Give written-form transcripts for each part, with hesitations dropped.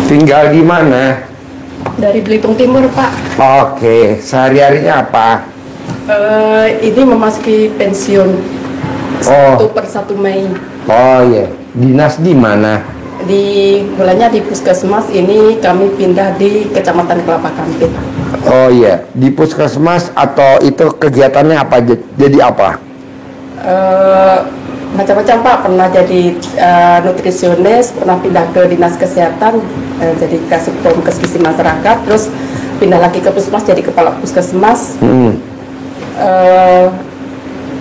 Tinggal di mana? Dari Belitung Timur, Pak. Oke, sehari-harinya apa? Ini memasuki pensiun. Oh. 1/1 Mei. Oh iya, dinas di mana? Mulanya di Puskesmas, ini kami pindah di Kecamatan Kelapa Kampit. Oh iya, di puskesmas atau itu kegiatannya apa? Jadi apa? Macam-macam, Pak. Pernah jadi nutrisionis, pernah pindah ke Dinas Kesehatan, jadi Kasubkes Gizi Masyarakat, terus pindah lagi ke Puskesmas jadi kepala Puskesmas.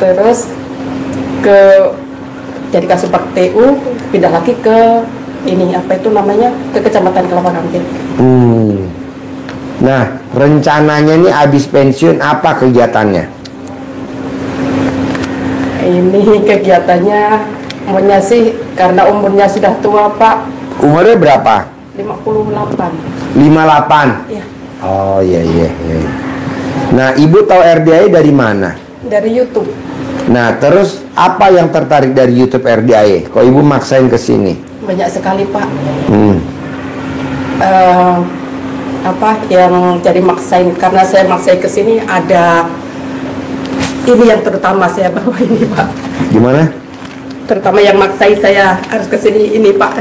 Terus jadi Kasubag TU, pindah lagi ke ini apa itu namanya, ke Kecamatan Kelapa Kampit. Nah, rencananya nih habis pensiun apa kegiatannya? Ini kegiatannya umurnya sih karena umurnya sudah tua, Pak. Umurnya berapa? 58. 58. Iya. Oh iya. Nah, Ibu tahu RDI dari mana? Dari YouTube. Nah, terus apa yang tertarik dari YouTube RDI? Kok Ibu maksain ke sini? Banyak sekali, Pak. Apa yang jadi maksain, karena saya maksain ke sini ada ini yang terutama saya bawa ini, Pak. Gimana? Terutama yang maksain saya harus ke sini ini, Pak.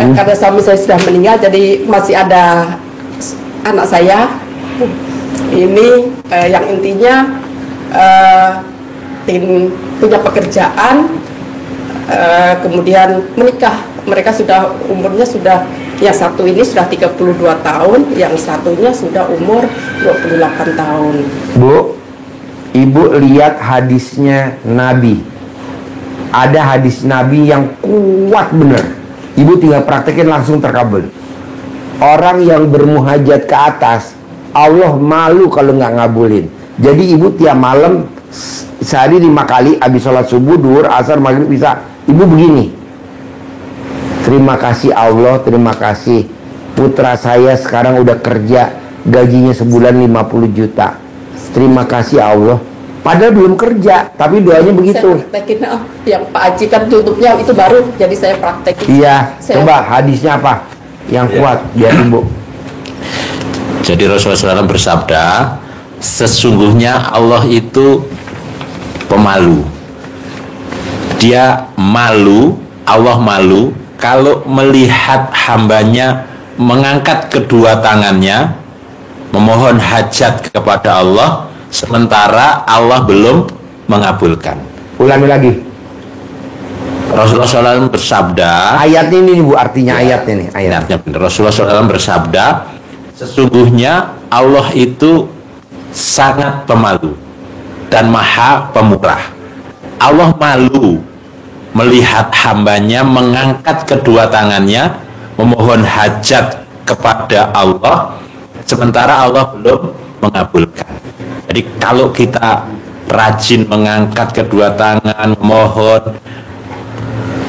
Karena suami saya sudah meninggal, jadi masih ada anak saya. Ini yang intinya punya pekerjaan, kemudian menikah. Mereka sudah umurnya sudah, yang satu ini sudah 32 tahun, yang satunya sudah umur 28 tahun. Bu, Ibu lihat hadisnya Nabi. Ada hadis Nabi yang kuat bener. Ibu tinggal praktekin langsung terkabul. Orang yang bermuhajat ke atas, Allah malu kalau nggak ngabulin. Jadi ibu tiap malam sehari 5 kali, habis sholat subuh, duhur, asar, maghrib, bisa. Ibu begini. Terima kasih Allah, terima kasih. Putra saya sekarang udah kerja, gajinya sebulan 50 juta. Terima kasih Allah. Padahal belum kerja, tapi doanya begitu. Saya praktekin, yang Pak Haji kan tutupnya itu baru, jadi saya praktekin. Iya, coba hadisnya apa? Yang kuat, biar Ibu. Jadi Rasulullah SAW bersabda, sesungguhnya Allah itu pemalu. Dia malu, Allah malu kalau melihat hambanya mengangkat kedua tangannya memohon hajat kepada Allah, sementara Allah belum mengabulkan. Ulangi lagi. Rasulullah SAW bersabda, ayat ini Bu, artinya ayatnya nih. Ayatnya benar. Rasulullah SAW bersabda, sesungguhnya Allah itu sangat pemalu dan maha pemurah. Allah malu melihat hambanya mengangkat kedua tangannya memohon hajat kepada Allah, sementara Allah belum mengabulkan. Jadi kalau kita rajin mengangkat kedua tangan memohon,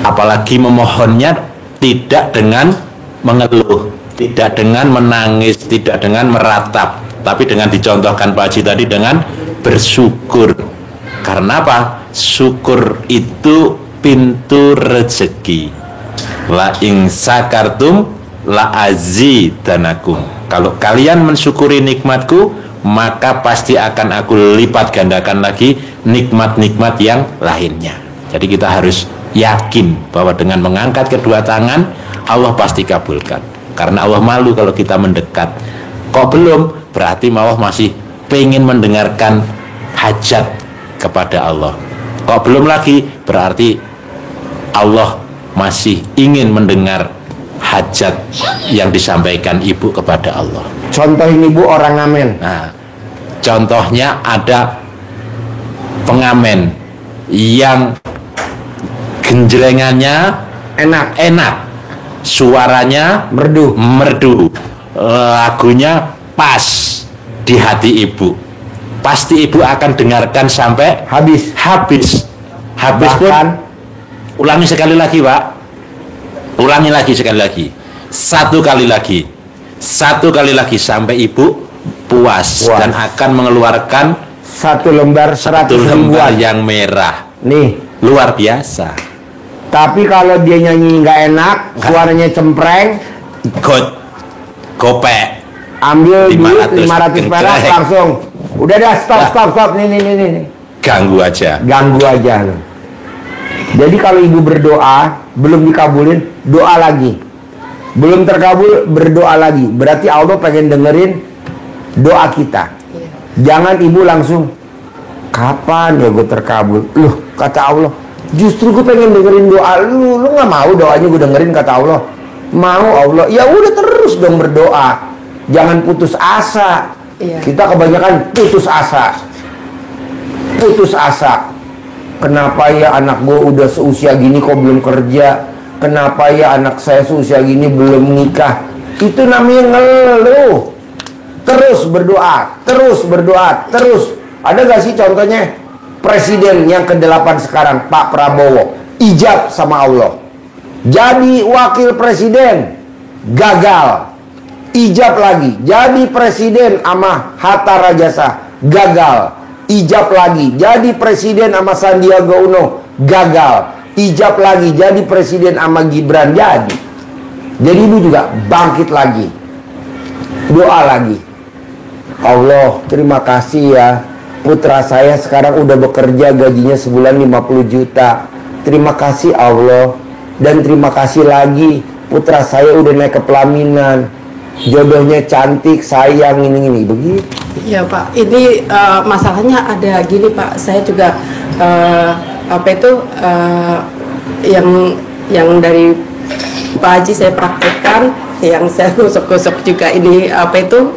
apalagi memohonnya tidak dengan mengeluh, tidak dengan menangis, tidak dengan meratap, tapi dengan dicontohkan Pak Haji tadi dengan bersyukur. Karena apa? Syukur itu pintu rezeki. La ing sakartum la azidanakum. Kalau kalian mensyukuri nikmatku, maka pasti akan aku lipat gandakan lagi nikmat-nikmat yang lainnya. Jadi kita harus yakin bahwa dengan mengangkat kedua tangan Allah pasti kabulkan. Karena Allah malu kalau kita mendekat. Kok belum? Berarti Allah masih pengen mendengarkan hajat kepada Allah. Kok belum lagi? Berarti Allah masih ingin mendengar hajat yang disampaikan ibu kepada Allah. Contohin Ibu orang ngamen. Nah, contohnya ada pengamen yang genjlengannya enak, suaranya merdu, lagunya pas di hati ibu. Pasti ibu akan dengarkan sampai habis pun. Ulangi sekali lagi, Pak. Ulangi lagi sekali lagi. Satu kali lagi sampai ibu puas. Dan akan mengeluarkan satu lembar 100 ribuan yang merah. Nih, luar biasa. Tapi kalau dia nyanyi nggak enak, suaranya cempreng, gopek. Ambil duit 500 500 perak genjreng. langsung. Udah dah, stop. Nih. Ganggu aja. Ganggu aja lo. Jadi kalau ibu berdoa belum dikabulin, doa lagi. Belum terkabul, berdoa lagi. Berarti Allah pengen dengerin doa kita. Jangan ibu langsung, kapan ya gue terkabul? Loh, kata Allah, justru gue pengen dengerin doa lu. Lu nggak mau doanya gue dengerin, kata Allah. Mau Allah, ya udah terus dong berdoa. Jangan putus asa. Kita kebanyakan putus asa. Kenapa ya anak gue udah seusia gini kok belum kerja? Kenapa ya anak saya seusia gini belum nikah? Itu namanya ngeluh. Terus berdoa. Ada gak sih contohnya presiden yang ke-8 sekarang, Pak Prabowo, ijab sama Allah. Jadi wakil presiden, gagal. Ijab lagi. Jadi presiden sama Hatta Rajasa, gagal. Ijab lagi. Jadi presiden sama Sandiaga Uno, gagal. Ijab lagi. Jadi presiden sama Gibran, jadi. Jadi ibu juga bangkit lagi. Doa lagi. Allah, terima kasih ya. Putra saya sekarang udah bekerja, gajinya sebulan 50 juta. Terima kasih Allah. Dan terima kasih lagi, putra saya udah naik ke pelaminan. Jodohnya cantik, sayang, ini begitu. Iya Pak, ini masalahnya ada gini Pak. Saya juga yang dari Pak Haji saya praktekkan, yang saya gosok-gosok juga ini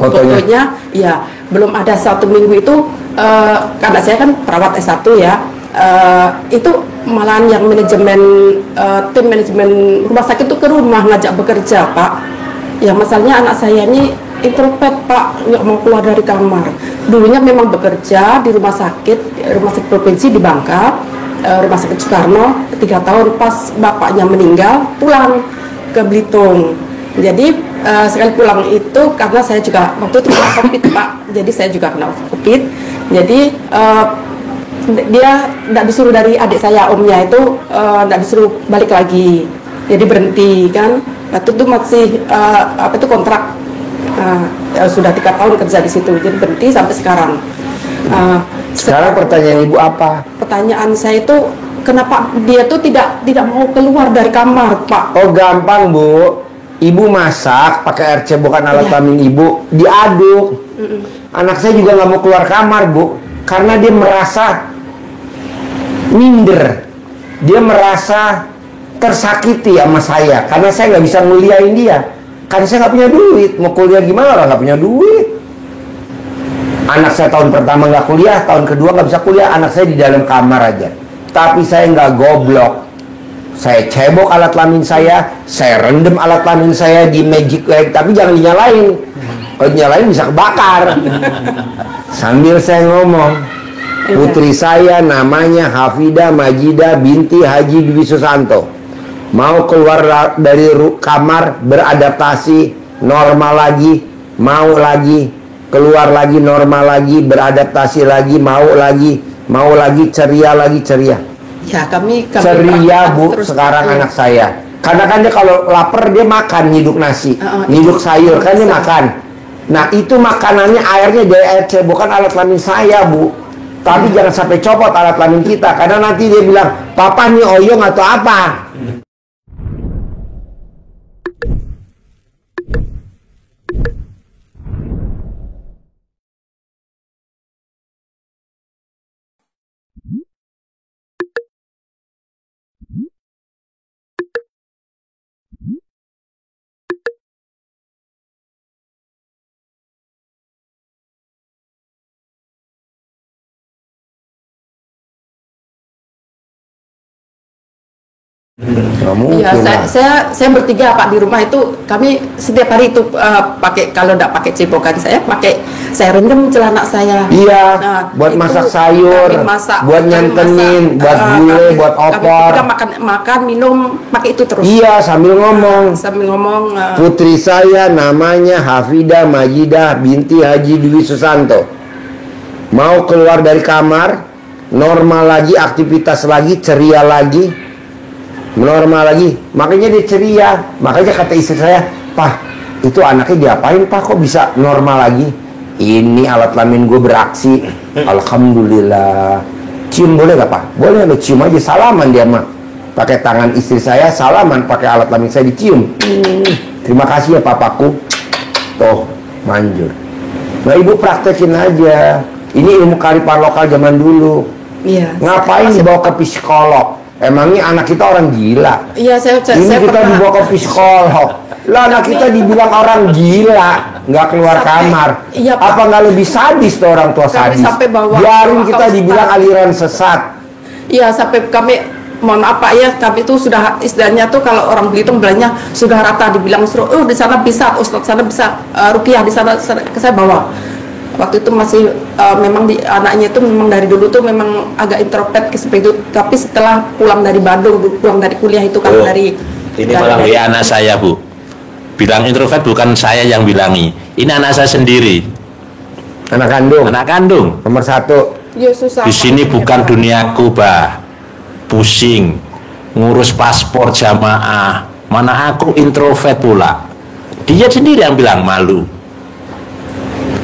fotonya. Ya, belum ada 1 minggu itu karena saya kan perawat S1 ya. Itu malahan yang tim manajemen rumah sakit itu ke rumah ngajak bekerja Pak. Ya masalahnya anak saya ini introvert Pak, nggak mau keluar dari kamar. Dulunya memang bekerja di rumah sakit provinsi di Bangka, rumah sakit Soekarno. 3 tahun pas bapaknya meninggal, pulang ke Belitung. Jadi sekali pulang itu karena saya juga waktu itu kena COVID Pak, jadi saya juga kena COVID. Jadi dia tidak disuruh dari adik saya, omnya itu tidak disuruh balik lagi, jadi berhenti kan. Waktu itu masih kontrak, sudah 3 tahun kerja di situ, jadi berhenti sampai sekarang. Sekarang pertanyaan ibu apa? Pertanyaan saya itu kenapa dia tuh tidak mau keluar dari kamar Pak? Oh gampang Bu, ibu masak pakai air cebokan alat kelamin ibu, diaduk. Anak saya juga nggak mau keluar kamar Bu, karena dia merasa minder, dia merasa tersakiti sama saya karena saya nggak bisa nguliahin dia, karena saya nggak punya duit. Mau kuliah gimana orang nggak punya duit? Anak saya tahun pertama nggak kuliah, tahun kedua nggak bisa kuliah. Anak saya di dalam kamar aja. Tapi saya nggak goblok. Saya cebok alat kelamin saya rendam alat kelamin saya di magic bag, tapi jangan dinyalain. Kalau dinyalain bisa kebakar. Sambil saya ngomong, putri saya namanya Hafidah Majidah binti Haji Dwi Susanto. Mau keluar dari kamar, beradaptasi, normal lagi, mau lagi, keluar lagi, normal lagi, beradaptasi lagi, mau lagi, ceria lagi, ceria. Ya kami ceria Bu sekarang anak saya. Karena kan dia kalau lapar dia makan, nyiduk nasi, nyiduk sayur, kan dia makan. Nah itu makanannya airnya dari air cebokan alat kelamin saya Bu. Tapi jangan sampai copot alat kelamin kita, karena nanti dia bilang, papa nih oyong atau apa. Ya, saya bertiga Pak di rumah itu, kami setiap hari itu pakai, kalau tidak pakai cebokan saya rendam celana saya. Iya, buat masak sayur, buat nyantenin, buat gulai, buat opor. Kita makan, minum, pakai itu terus. Iya, sambil ngomong. Putri saya namanya Hafidah Majidah binti Haji Dwi Susanto. Mau keluar dari kamar, normal lagi, aktivitas lagi, ceria lagi. Normal lagi, makanya dia ceria. Makanya kata istri saya, Pak, itu anaknya diapain Pak? Kok bisa normal lagi? Ini alat kelamin gue beraksi. Alhamdulillah. Cium boleh gak Pak? Boleh, lo cium aja, salaman dia mah. Pakai tangan istri saya, salaman pakai alat kelamin saya dicium. Terima kasih ya papaku. Tuh, manjur. Nah ibu praktekin aja. Ini ilmu kearifan lokal zaman dulu. Iya. Ngapain dibawa ke psikolog? Emangnya anak kita orang gila? Iya, saya Ini kita pernah. dibawa ke psikolog. Lah anak kita dibilang orang gila, nggak keluar kamar. Iya, Pak. Apa nggak lebih sadis tuh orang tua Kami sadis? sampai Biarin bawa kita ke dibilang ustaz. aliran sesat. Iya, sampai kami mohon apa ya, kami itu sudah istilahnya tuh kalau orang Belitung bilangnya sudah rata, dibilang suruh, oh di sana bisa, Ustadz sana bisa, rukiah di sana, saya bawa. Waktu itu masih memang anaknya itu memang dari dulu tuh memang agak introvert seperti itu, tapi setelah pulang dari Bandung, pulang dari kuliah itu kan dari ini malah anak saya Bu, bilang introvert bukan saya yang bilangi, ini anak saya sendiri, Anak kandung. anak kandung. Nomor 1. ya, susah. Di sini bukan duniaku bah, pusing ngurus paspor jamaah, mana aku introvert pula, dia sendiri yang bilang malu.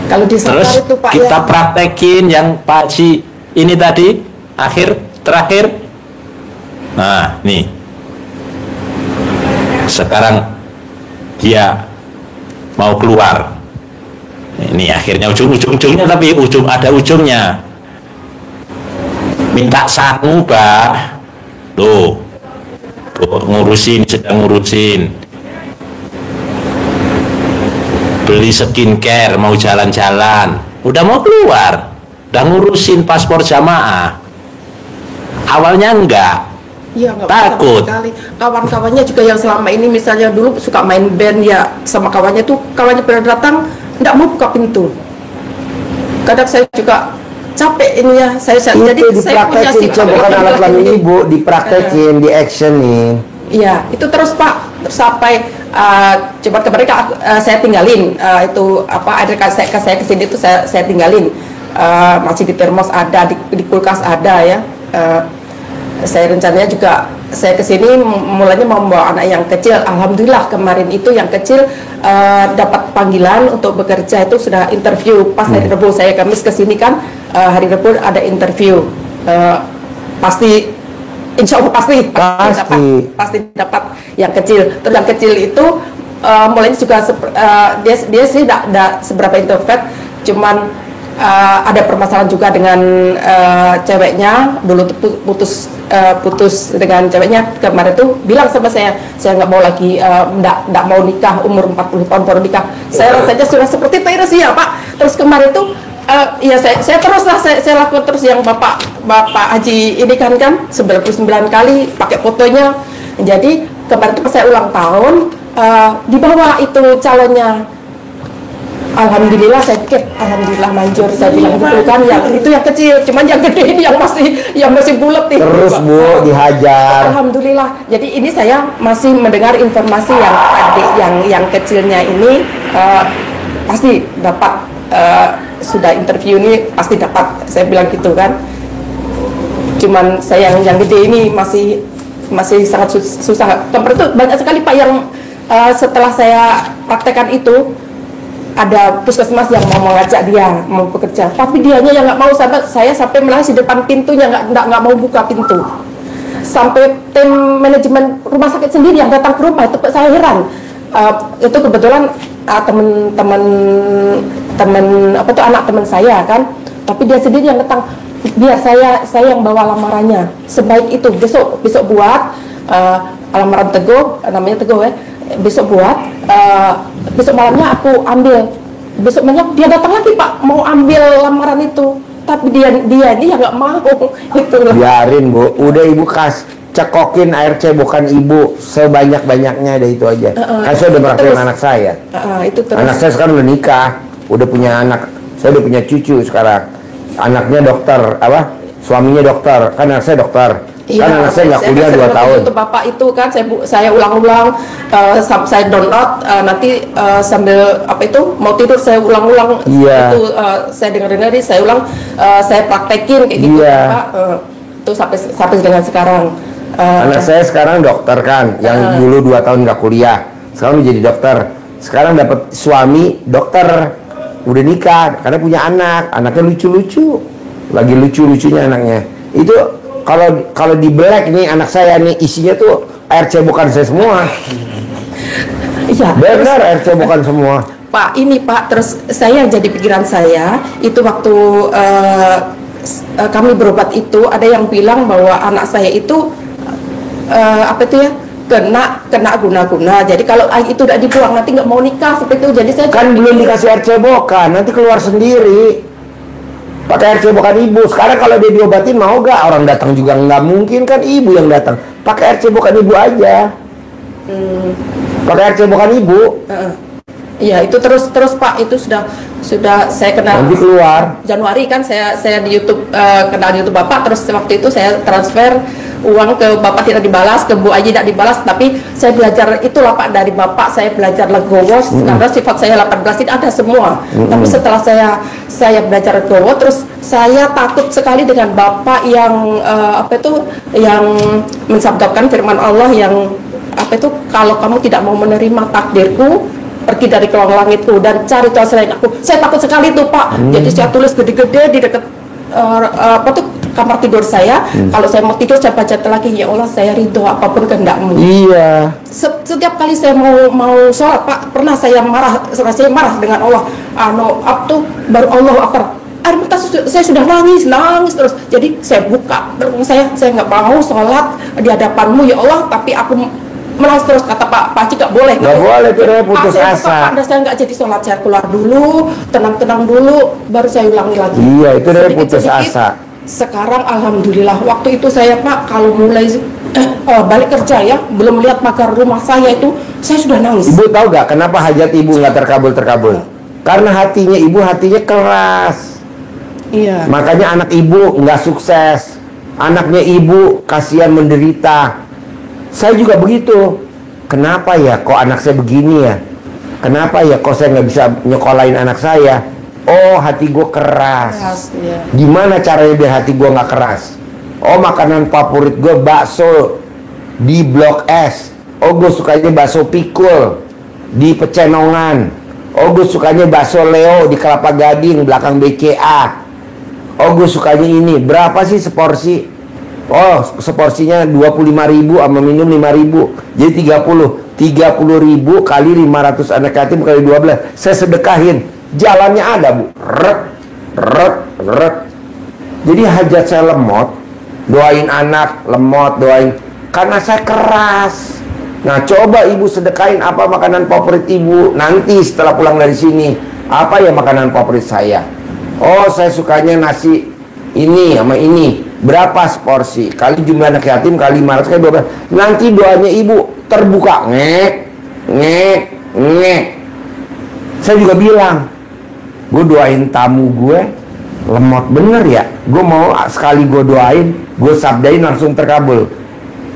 Kalau di Sangkar Terus itu Pak kita ya, praktekin yang Pak Haji ini tadi terakhir. Nah, nih. Sekarang dia mau keluar. Ini akhirnya ujungnya tapi ada ujungnya. Minta sangu, Pak. Tuh, sedang ngurusin. Beli skincare, mau jalan-jalan, udah mau keluar, udah ngurusin paspor jamaah. Awalnya enggak, iya, nggak takut. bisa sekali. Kawan-kawannya juga yang selama ini misalnya dulu suka main band ya sama kawannya tuh, kawannya pernah datang nggak mau buka pintu. Kadang saya juga capek ini ya, Itu jadi saya punya dipraktekin, sifat bukan alat laki-laki kelamin ini. ibu, dipraktekin, di actionin. Iya, itu terus Pak sampai coba kemarin saya tinggalin itu apa ada saya kesini itu saya tinggalin masih di termos ada di kulkas ada ya. Saya rencananya juga saya kesini mulanya mau membawa anak yang kecil. Alhamdulillah kemarin itu yang kecil dapat panggilan untuk bekerja, itu sudah interview pas hari Rabu. Saya Kamis kesini kan hari Rabu ada interview, pasti insya Allah pasti dapat yang kecil. Terus yang kecil itu mulainya juga dia sih tidak seberapa introvert, cuman ada permasalahan juga dengan ceweknya dulu tuh putus dengan ceweknya. Kemarin tuh bilang sama saya nggak mau lagi, nggak mau nikah, umur 40 tahun baru nikah. Saya rasanya sudah seperti Tyrus ya Pak. Terus kemarin tuh ya saya teruslah saya lakukan terus yang Bapak Haji ini kan 99 kali pakai fotonya. Jadi kemarin itu pas saya ulang tahun dibawa itu calonnya. Alhamdulillah saya pikir alhamdulillah manjur, saya bilang gitu kan, yang itu yang kecil, cuman yang gede ini yang masih bulat nih. Terus Bu, dihajar. Alhamdulillah. Jadi ini saya masih mendengar informasi yang adik yang kecilnya ini pasti dapat, sudah interview ini pasti dapat, saya bilang gitu kan. Cuman saya yang gede ini masih sangat susah. Kemarin itu banyak sekali Pak yang setelah saya praktekkan itu ada puskesmas yang mau mengajak dia mau bekerja, tapi dianya yang nggak mau. Saya sampai menangis di depan pintunya, nggak mau buka pintu. Sampai tim manajemen rumah sakit sendiri yang datang ke rumah itu saya heran. Itu kebetulan teman apa tuh anak teman saya kan, tapi dia sendiri yang datang, biar saya yang bawa lamarannya. Sebaik itu besok buat lamaran Teguh, namanya Teguh ya. Besok buat, besok malamnya aku ambil. Besok malamnya dia datang lagi Pak, mau ambil lamaran itu, tapi dia nggak mau. Itulah. Biarin Bu, udah Ibu cekokin air cebokan Ibu sebanyak-banyaknya, ada itu aja. Kan saya udah praktekin anak saya. Itu terus. Anak saya sekarang udah nikah, udah punya anak, saya udah punya cucu sekarang. Anaknya dokter, suaminya dokter, kan anak saya dokter. Iya, Kan anak saya nggak kuliah 2 tahun. Itu Bapak itu kan saya ulang-ulang, saya download nanti sambil mau tidur saya ulang-ulang. Iya. Itu saya dengar-dengar saya ulang, saya praktekin kayak gitu Iya. Pak. Itu sampai dengan sekarang. Anak saya sekarang dokter kan, yang dulu 2 tahun nggak kuliah, sekarang udah jadi dokter. sekarang dapat suami dokter, udah nikah, karena punya anaknya lucu-lucu, lagi lucu-lucunya anaknya. Itu kalau di black nih anak saya nih isinya tuh air cebokan saya semua. Iya. Benar, air cebokan semua. Pak, ini Pak, terus saya jadi pikiran saya itu waktu kami berobat itu ada yang bilang bahwa anak saya itu apa itu ya, kena guna-guna. Jadi kalau air itu udah dibuang nanti nggak mau nikah seperti itu. Jadi saya kan belum dikasih air cebokan, nanti keluar sendiri. Pakai air cebokan ibu. Sekarang kalau dia diobatin mau gak? Orang datang juga nggak mungkin kan, ibu yang datang. Pakai air cebokan ibu aja. Pakai air cebokan ibu. Iya, itu terus Pak, itu sudah saya kenal. Nanti keluar Januari kan saya di YouTube, kenal di YouTube Bapak, terus waktu itu saya transfer uang ke Bapak tidak dibalas, ke Bu Aji tidak dibalas, tapi saya belajar itulah Pak dari Bapak, saya belajar legowo karena sifat saya 18 ini ada semua. Tapi setelah saya belajar legowo, terus saya takut sekali dengan Bapak yang apa itu, yang mensabdakan firman Allah yang apa itu, kalau kamu tidak mau menerima takdirku, pergi dari kolong langitku dan cari Tuhan selain aku. Saya takut sekali tuh Pak. Jadi saya tulis gede-gede di dekat apa tuh kamar tidur saya. Kalau saya mau tidur saya baca lagi, ya Allah saya ridho apapun kehendakmu. Iya. Setiap kali saya mau sholat Pak, pernah saya marah dengan Allah. Tuh baru Allah akbar. Air mata saya sudah nangis terus. Jadi saya buka, saya nggak mau sholat di hadapanmu ya Allah, tapi aku menangis terus. Kata Pak Haji nggak boleh. Nggak boleh, tidak putus asa. Saya nggak jadi sholat, saya keluar dulu, tenang dulu, baru saya ulangi lagi. Iya, itu dari putus asa. Sekarang alhamdulillah, waktu itu saya Pak kalau mulai balik kerja ya, belum lihat pagar rumah saya itu, saya sudah nangis. Ibu tahu nggak kenapa hajat ibu nggak terkabul? Karena hatinya ibu keras. Iya. Makanya anak ibu nggak sukses. Anaknya ibu kasihan menderita. Saya juga begitu. Kenapa ya kok anak saya begini ya? Kenapa ya kok saya nggak bisa nyekolahin anak saya? Oh, hati gue keras. Iya. Gimana caranya biar hati gue nggak keras? Oh, makanan favorit gue bakso di Blok S. Oh, gue sukanya bakso pikul di Pecenongan. Oh, gue sukanya bakso Leo di Kelapa Gading belakang BCA. Oh, gue sukanya ini. Berapa sih seporsi? Oh, seporsinya 25.000 sama minum 5.000. Jadi 30.000 kali 500 anak yatim kali 12. Saya sedekahin. Jalannya ada, Bu. Rek. Jadi hajat saya lemot. Doain anak, lemot, doain. Karena saya keras. Nah, coba ibu sedekahin apa makanan favorit ibu. Nanti setelah pulang dari sini, apa ya makanan favorit saya? Oh, saya sukanya nasi ini sama ini. Berapa seporsi? Kali jumlah anak yatim kali 500 kali 12. Nanti doanya ibu terbuka. Ngek. Saya juga bilang, gue doain tamu gue lemot bener ya. Gue mau sekali gue doain, gue sabdain langsung terkabul.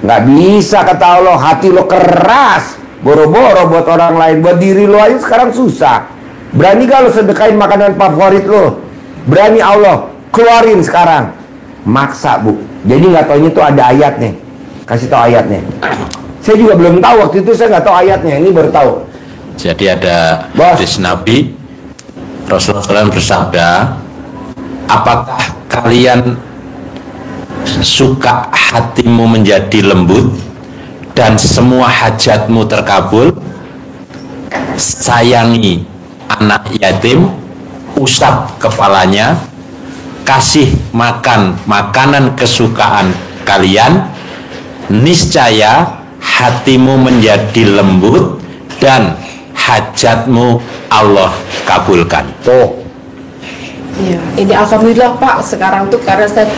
Nggak bisa kata Allah, hati lo keras. Boro-boro buat orang lain, buat diri lo aja sekarang susah. Berani gak lo sedekain makanan favorit lo? Berani Allah, keluarin sekarang. Maksa, Bu. Jadi nggak taunya tuh ada ayatnya. Kasih tahu ayatnya. Saya juga belum tahu waktu itu, saya nggak tahu ayatnya. Ini baru tahu. Jadi ada hadis Nabi, Rasulullah SAW bersabda, apakah kalian suka hatimu menjadi lembut dan semua hajatmu terkabul? Sayangi anak yatim, usap kepalanya, kasih makan makanan kesukaan kalian, niscaya hatimu menjadi lembut dan hajatmu Allah kabulkan. Tuh. Iya, ini alhamdulillah Pak, sekarang tuh karena saya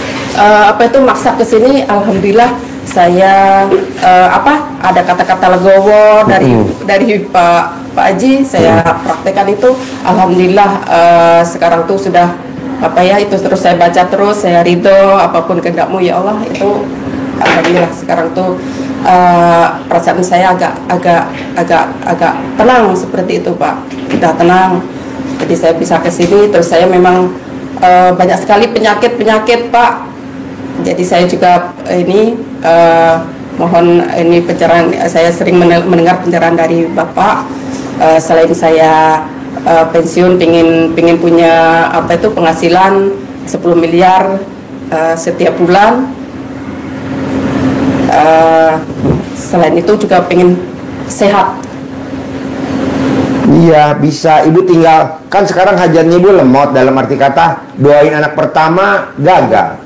maksa ke sini, alhamdulillah saya ada kata-kata legowo dari Pak Haji, saya praktekkan itu, alhamdulillah sekarang tuh sudah itu terus saya baca terus, saya ridho apapun kehendakmu ya Allah, itu alhamdulillah sekarang tuh perasaan saya agak tenang seperti itu Pak, udah tenang. Jadi saya bisa ke sini, terus saya memang banyak sekali penyakit Pak. Jadi saya juga mohon ini pencerahan, saya sering mendengar pencerahan dari Bapak. selain saya pensiun, pingin punya penghasilan 10 miliar setiap bulan. Selain itu juga pengen sehat. Iya bisa, ibu tinggal, kan sekarang hajatnya ibu lemot, dalam arti kata doain anak pertama gagal,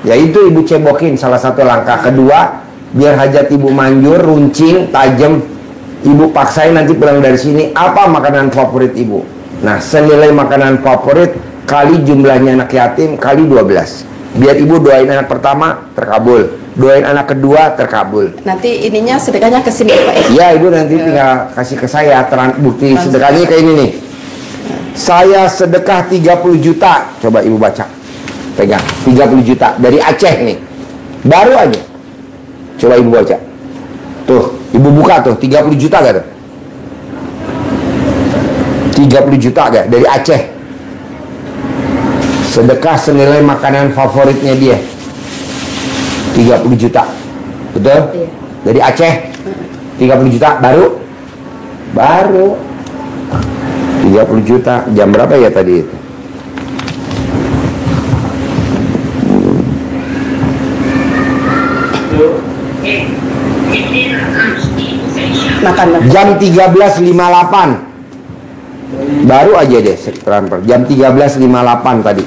ya itu ibu cebokin salah satu langkah. Kedua, biar hajat ibu manjur, runcing, tajam, ibu paksain nanti pulang dari sini apa makanan favorit ibu. Nah, senilai makanan favorit kali jumlahnya anak yatim kali 12, biar ibu doain anak pertama terkabul, doain anak kedua terkabul. Nanti ininya sedekahnya ke sini Pak. Iya, ibu nanti tinggal kasih ke saya bukti sedekahnya kayak ini nih. Saya sedekah 30 juta. Coba ibu baca. Pegang 30 juta dari Aceh nih. Baru aja. Coba ibu baca. Tuh, ibu buka tuh 30 juta gak tuh? 30 juta gak dari Aceh. Sedekah senilai makanan favoritnya dia 30 juta. Betul? Iya. Dari Aceh 30 juta baru 30 juta. Jam berapa ya tadi itu? Makan. Jam 13.58 baru aja deh transfer. Jam 13.58 tadi.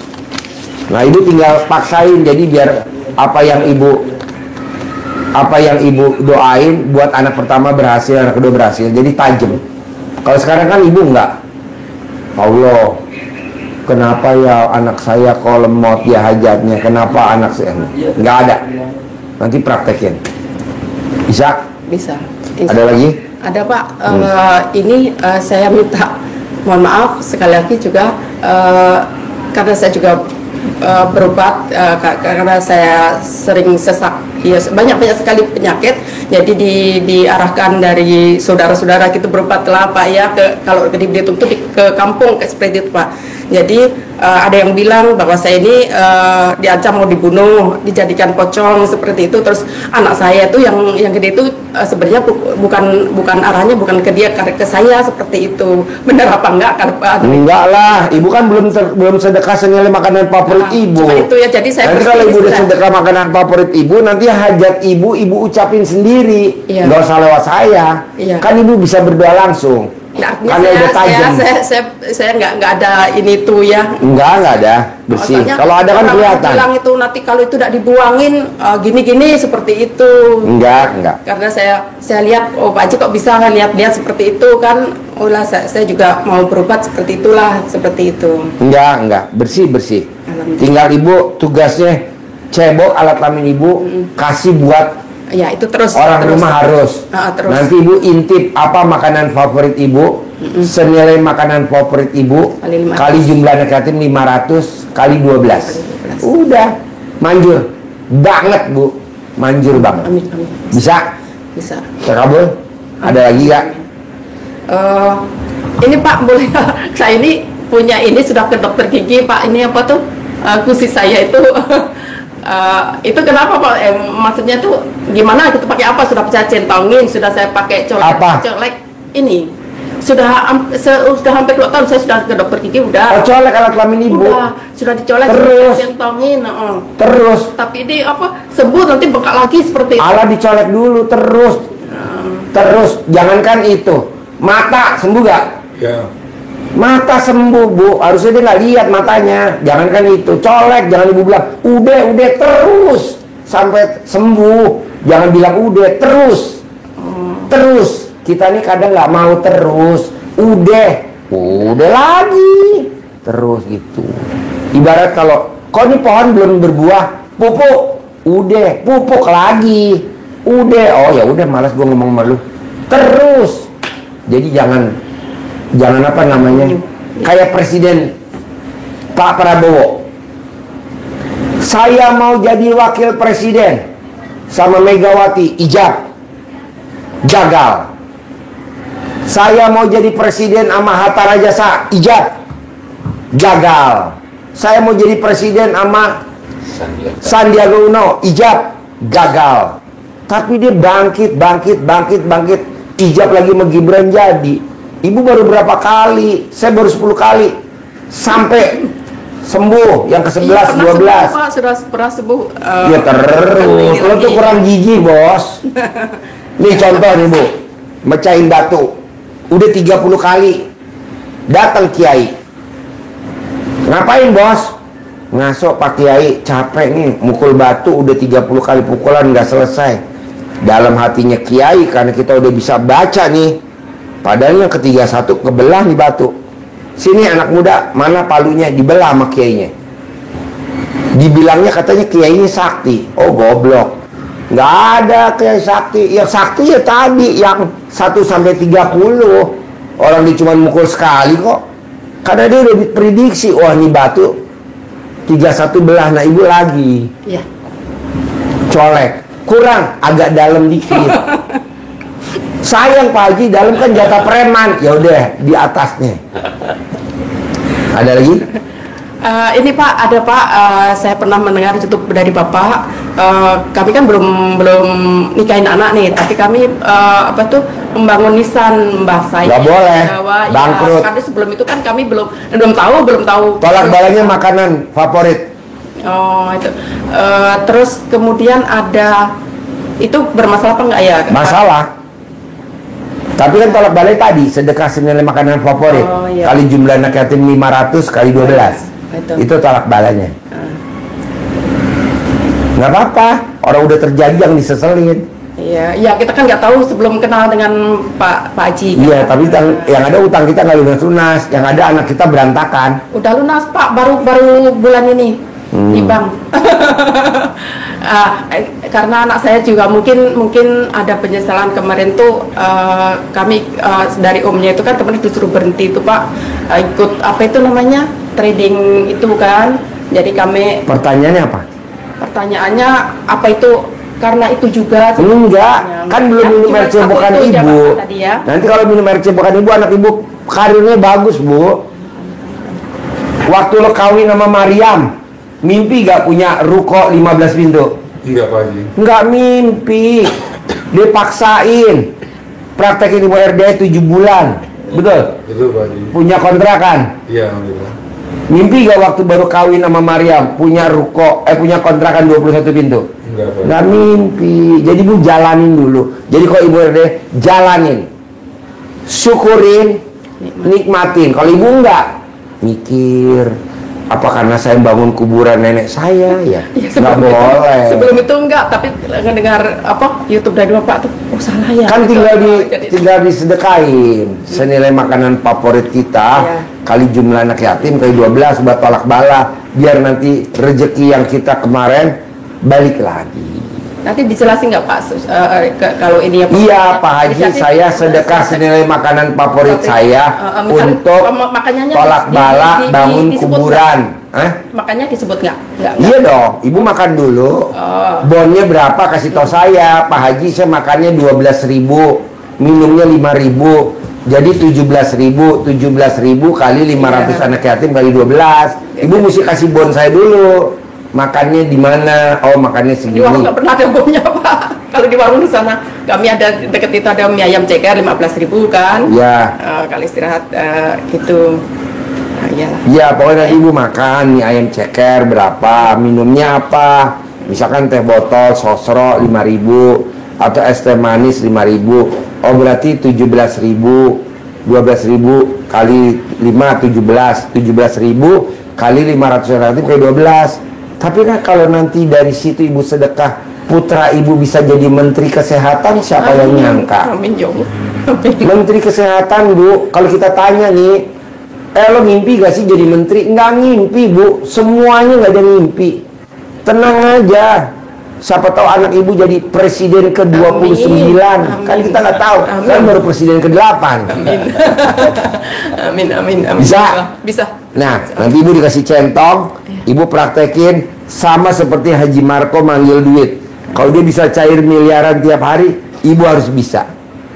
Nah, ibu tinggal paksain, jadi biar apa yang ibu doain buat anak pertama berhasil, anak kedua berhasil, jadi tajam. Kalau sekarang kan ibu enggak. Allah, kenapa ya anak saya kok lemot ya hajatnya, kenapa anak saya enggak ada. Nanti praktekin. Bisa? Bisa. Ada lagi? Ada Pak. Ini saya minta mohon maaf sekali lagi juga karena saya juga berobat karena saya sering sesak, ya banyak sekali penyakit, jadi diarahkan dari saudara-saudara gitu berobatlah Pak ya kalau di Belitung itu ke kampung seperti itu Pak. Jadi ada yang bilang bahwa saya ini diancam mau dibunuh, dijadikan pocong seperti itu. Terus anak saya itu yang gede itu sebenarnya bukan arahnya bukan ke dia, ke saya seperti itu. Benar apa enggak? Enggak lah, ibu kan belum sedekah senilai makanan favorit ibu. Itu ya, jadi saya nanti kalau ibu udah sedekah makanan favorit ibu, nanti hajat ibu ucapin sendiri. Iya. Nggak usah lewat saya. Iya. Kan ibu bisa berdoa langsung. Nah, karena udah tajam. Saya nggak ada ini tuh ya. Nggak ada bersih. Kalau ada kan kelihatan. Bilang itu nanti kalau itu tidak dibuangin gini-gini seperti itu. Enggak. Karena saya lihat, oh Pak Haji kok bisa lihat seperti itu kan. Oh lah, saya juga mau berobat seperti itulah, seperti itu. Enggak, bersih. Tinggal ibu tugasnya cebok alat kelamin ibu, kasih buat ya itu terus orang rumah harus. Terus. Nanti ibu intip apa makanan favorit ibu, senilai makanan favorit ibu kali jumlah anak yatim 500 kali 12. Udah manjur banget bu, manjur banget. Amin. Bisa terkabul. Ada lagi gak? Ini Pak boleh saya ini punya ini sudah ke dokter gigi Pak, ini apa tuh gusi saya itu itu kenapa Pak? Maksudnya tuh gimana gitu, pakai apa? Sudah saya centongin, sudah saya pakai colek ini sudah hampir 2 tahun saya sudah ke dokter gigi udah. Colek alat kelamin ibu. Sudah dicolek, terus centongin. Terus. Tapi ini apa? Sembuh nanti bengkak lagi seperti itu. Alat dicolek dulu terus. Terus jangankan itu. Mata sembuh gak? Ya. Mata sembuh bu, harusnya dia nggak lihat matanya. Jangankan itu, colek, jangan ibu bilang udah terus sampai sembuh. Jangan bilang udah terus. Kita nih kadang nggak mau terus. Udah lagi terus gitu. Ibarat kalau kok ini pohon belum berbuah, pupuk, pupuk lagi. Oh ya udah, malas gua ngomong malu. Terus. Jadi jangan apa namanya, kayak Presiden Pak Prabowo, saya mau jadi wakil presiden sama Megawati, ijab, gagal. Saya mau jadi presiden sama Hatta Rajasa, ijab, gagal. Saya mau jadi presiden sama Sandiaga Uno, ijab, gagal. Tapi dia bangkit, ijab lagi sama Gibran jadi. Ibu baru berapa kali? Saya baru 10 kali. Sampai sembuh. Yang ke-11, Iya, pernah 12. sembuh, Pak. Sudah pernah sembuh. Ya terus. Lo tuh kurang gigi, bos. Nih contoh nih, Bu. Mecahin batu. Udah 30 kali. Datang Kiai. Ngapain, bos? Ngaso Pak Kiai, capek nih. Mukul batu udah 30 kali pukulan nggak selesai. Dalam hatinya Kiai, karena kita udah bisa baca nih. Padahal yang ke-31 kebelah nih batu. Sini anak muda, mana palunya? Dibelah sama Kiainya. Dibilangnya katanya Kiainya sakti. Oh goblok. Nggak ada Kiai sakti. Yang sakti ya tadi, yang 1 sampai 30. Orang dia cuma mukul sekali kok. Karena dia udah diprediksi, wah ini batu 31 belah, nah ibu lagi. Iya. Colek. Kurang, agak dalam dikit. Sayang Pak Haji, dalam kan jatah preman. Ya udah di atasnya. Ada lagi? Ini Pak, ada Pak, saya pernah mendengar YouTube dari Bapak. Kami kan belum nikahin anak nih, tapi kami membangun nisan mbah saya. Gak boleh, bahwa, bangkrut. Ya, karena sebelum itu kan kami belum tahu. Tolak balanya makanan favorit. Oh itu. Terus kemudian ada itu bermasalah apa enggak ya? Masalah. Tapi kan tolak balai tadi sedekah senilai makanan favorit. Oh, iya. Kali jumlah anak yatim 500 kali 12. Itu tolak balanya. Nggak apa-apa, orang udah terjadi yang diseselin. Iya, kita kan nggak tahu sebelum kenal dengan Pak Haji. Iya, tapi yang ada utang kita nggak lunas, yang ada anak kita berantakan. Udah lunas Pak, baru bulan ini di bank. Karena anak saya juga mungkin ada penyesalan kemarin tuh, kami dari omnya itu kan kemarin disuruh berhenti itu Pak, ikut apa itu namanya trading itu kan. Jadi kami. Pertanyaannya apa? Pertanyaannya apa itu? Karena itu juga. Enggak, kan belum minum air cebokan ibu. Ya. Nanti kalau minum air cebokan ibu, anak ibu karirnya bagus, Bu. Waktu lo kawin sama Mariam, mimpi gak punya ruko 15 pintu? Enggak, Pak Haji. Enggak mimpi. Dia paksain. Praktekin ibu RDA 7 bulan. Betul? Betul, Pak Haji. Punya kontrakan. Iya, alhamdulillah. Mimpi gak waktu baru kawin sama Mariam punya ruko, punya kontrakan 21 pintu? Enggak, Pak Haji. Nggak mimpi. Jadi ibu jalanin dulu. Jadi kalau ibu RD jalanin, syukurin, nikmatin. Kalau ibu enggak, mikir apa karena saya bangun kuburan nenek saya ya? Nggak boleh. Sebelum itu enggak, tapi ngedengar YouTube dari Bapak tuh, oh salah ya. Kan tinggal disedekain senilai makanan favorit kita. Iya. Kali jumlah anak yatim kali 12 buat tolak bala, biar nanti rezeki yang kita kemarin balik lagi. Nanti dijelasin nggak Pak kalau ini ya Pak? Iya Pak Haji, saya sedekah senilai makanan favorit saya untuk tolak bala bangun kuburan. Makanya disebut nggak? Iya dong, ibu makan dulu. Bonnya berapa kasih tahu saya. Pak Haji saya makannya 12.000, minumnya 5.000. Jadi 17.000 kali 500 anak yatim kali 12. Ibu mesti kasih bon saya dulu. Makannya di mana? Oh, makannya segini. Di warung nggak pernah ada bomnya Pak. Kalau di warung di sana kami ada deket itu ada mie ayam ceker 15.000 kan? Iya. Kali istirahat gitu. Iyalah. Iya, pokoknya ibu makan mie ayam ceker berapa, minumnya apa? Misalkan teh botol sosro 5.000 atau es teh manis 5.000. Oh berarti 17.000, 12.000 kali 5 17.000 kali 500 kali 12. Tapi kan kalau nanti dari situ ibu sedekah, putra ibu bisa jadi menteri kesehatan, siapa yang nyangka? Amin ya Allah. Menteri kesehatan Bu, kalau kita tanya nih, lo mimpi gak sih jadi menteri? Nggak ngimpi Bu, semuanya nggak ada mimpi. Tenang aja. Siapa tahu anak ibu jadi presiden ke-29. Kan kita nggak tahu. Kan baru presiden ke-8. Amin. Bisa. Nah, nanti ibu dikasih centong, ibu praktekin sama seperti Haji Marco manggil duit. Kalau dia bisa cair miliaran tiap hari, ibu harus bisa.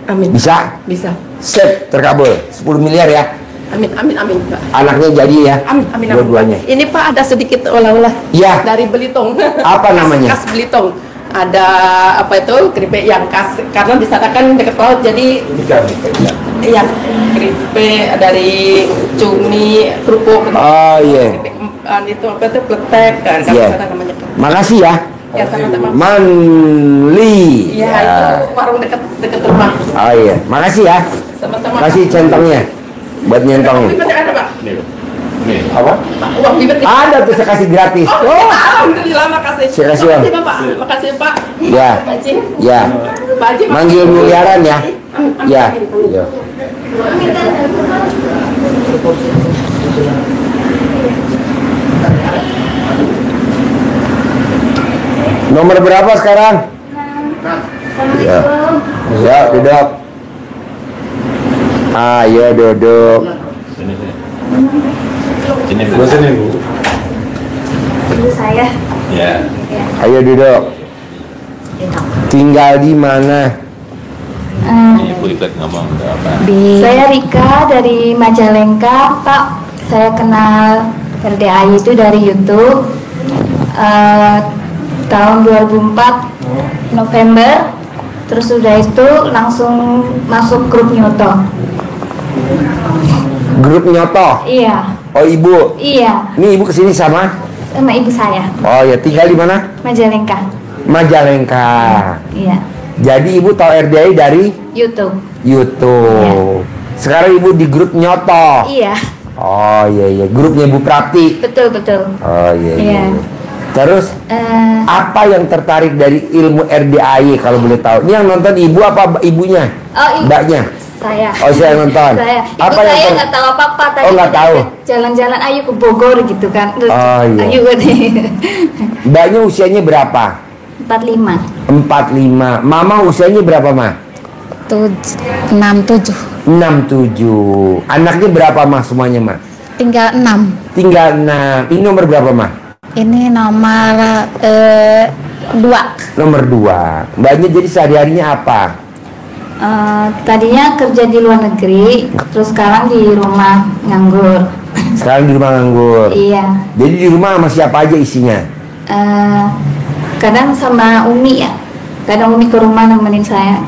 Amin. Bisa? Bisa. Set, terkabul. 10 miliar ya. Amin. Pak. Anaknya jadi ya. Amin. Dua-duanya. Ini Pak ada sedikit olah-olah Ya. dari Belitung. Apa namanya? Khas Belitung. ada apa itu keripik yang khas karena di sana kan dekat laut jadi yang keripik dari cumi kerupuk Oh iya. keripik, itu apa itu pletek kan Iya. sana namanya. Makasih ya. Ya sama-sama. Manli. Iya itu warung dekat rumah. Oh iya. Makasih ya. Sama-sama. Kasih centongnya buat nyentong. Bibit ada Pak? Nih, apa? Pak, uang bibit. Ada tuh saya kasih gratis. Oh, alhamdulillah makasih. Saya kasih, Bang. Makasih Bapak. Makasih Pak. Ya. Pak Haji. Ya. Pak Haji. Manggil miliaran ya. Ya. Ya. Nomor berapa sekarang? Ya. Ya, duduk. Ayo duduk. Sini, Bu. Sini, Bu. Ibu saya. Ya. Ayo duduk. Tinggal di mana? Ini Ibu ikut ngomong ke apa? Saya Rika dari Majalengka, Pak. Saya kenal RDAI itu dari YouTube tahun 2004 November. Terus sudah itu langsung masuk grup Nyoto. Grup Nyoto. Iya, Oh ibu. iya, Ini ibu kesini sama? sama ibu saya Oh ya, tinggal di mana? Majalengka. Majalengka. Iya, Jadi ibu tahu RDI dari YouTube. YouTube. Sekarang ibu di grup Nyoto. Iya, Oh iya iya, grupnya Ibu Prakti. betul betul. Oh iya iya. Iya. Terus Eh, apa yang tertarik dari ilmu RDAI kalau boleh tahu? Ini yang nonton ibu apa ibunya? oh, Mbaknya? saya. Oh saya yang nonton. Saya. Ibu Apa yang saya nggak tahu apa-apa tadi. Oh, nggak tahu. Jalan-jalan ayo ke Bogor gitu kan. Terus, Oh, iya. Ayo Mbaknya usianya berapa? 45. 45. Mama usianya berapa, Ma? 67. 67. Anaknya berapa, Ma, semuanya, Ma? Tinggal 6. Tinggal 6. Ini nomor berapa, Ma? Ini nomor 2. Nomor 2. Mbaknya jadi sehari-harinya apa? Tadinya kerja di luar negeri, terus sekarang di rumah nganggur. Sekarang di rumah nganggur. Iya. Jadi di rumah sama siapa aja isinya? Kadang sama Umi ya. Kadang Umi ke rumah nemenin saya.